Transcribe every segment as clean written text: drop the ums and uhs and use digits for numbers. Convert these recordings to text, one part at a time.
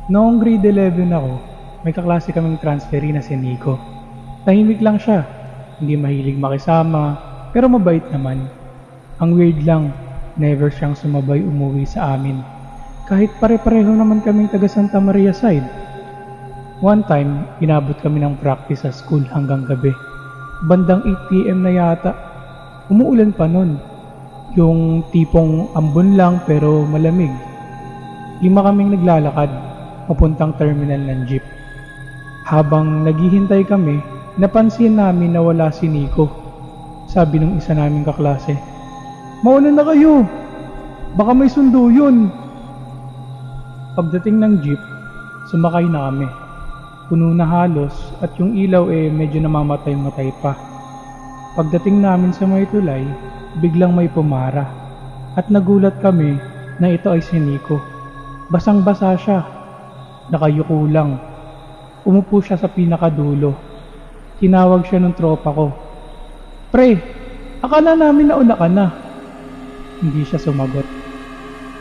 Noong grade 11 ako, may kaklase kaming transferee na si Nico. Tahimik lang siya, hindi mahilig makisama, pero mabait naman. Ang weird lang, never siyang sumabay umuwi sa amin. Kahit pare-pareho naman kaming taga Santa Maria side. One time, inabot kami ng practice sa school hanggang gabi. Bandang 8 p.m. na yata. Umuulan pa nun. Yung tipong ambon lang pero malamig. 5 kaming naglalakad, papuntang terminal ng jeep. Habang naghihintay kami, napansin namin na wala si Nico. Sabi ng isa naming kaklase, "Mauna na kayo! Baka may sundo yun!" Pagdating ng jeep, sumakay na kami. Puno na halos at yung ilaw medyo namamatay-matay pa. Pagdating namin sa may tulay, biglang may pumara. At nagulat kami na ito ay si Nico. Basang-basa siya. Nakayuko lang. Umupo siya sa pinakadulo. Tinawag siya ng tropa ko. "Pre, akala namin nauna ka na." Hindi siya sumagot.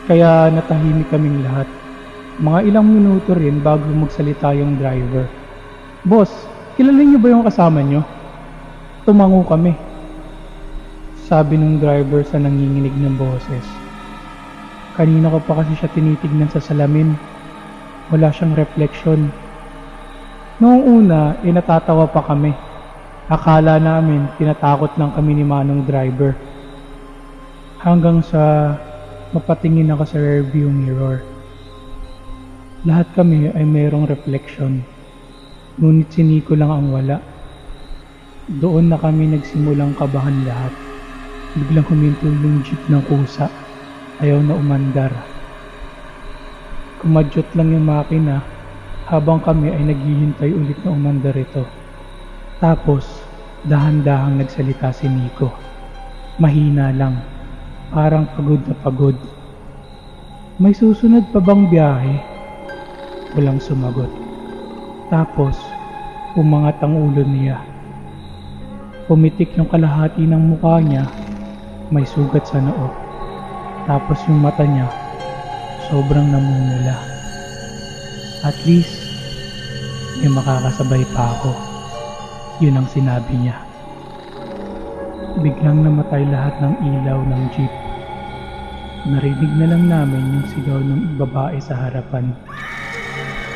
Kaya natahimik kaming lahat. Mga ilang minuto rin bago magsalita yung driver. "Boss, kilala niyo ba yung kasama niyo?" Tumango kami. Sabi ng driver sa nanginginig ng boses. Kanina ko pa kasi siya tinitignan sa salamin. Wala siyang refleksyon. Noong una, natatawa pa kami. Akala namin tinatakot lang kami ni Manong driver. Hanggang sa mapatingin ako sa rearview mirror. Lahat kami ay mayroong refleksyon. Ngunit si Nico lang ang wala. Doon na kami nagsimulang kabahan lahat. Biglang huminto yung jeep ng kusa. Ayaw na umandar. Kumadyot lang yung makina habang kami ay naghihintay ulit na umandar ito. Tapos, dahan-dahang nagsalita si Nico. Mahina lang, parang pagod na pagod. "May susunod pa bang biyahe?" Walang sumagot. Tapos, umangat ang ulo niya. Pumitik yung kalahati ng mukha niya, may sugat sa noo. Tapos yung mata niya, sobrang namumula. "At least, may makakasabay pa ako." Yun ang sinabi niya. Biglang namatay lahat ng ilaw ng jeep. Narinig na lang namin yung sigaw ng babae sa harapan.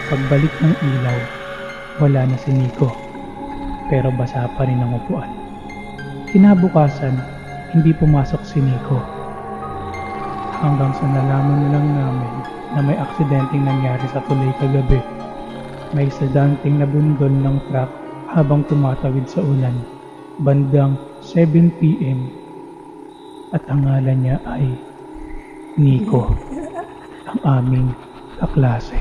Pagbalik ng ilaw, wala na si Nico. Pero basa pa rin ang upuan. Kinabukasan, hindi pumasok si Nico. Hanggang sa nalaman na lang namin na may aksidenteng nangyari sa tulay kagabi. May sedanting nabundol ng truck habang tumatawid sa ulan. Bandang 7 p.m. At ang ngalan niya ay Nico, ang aming kaklase.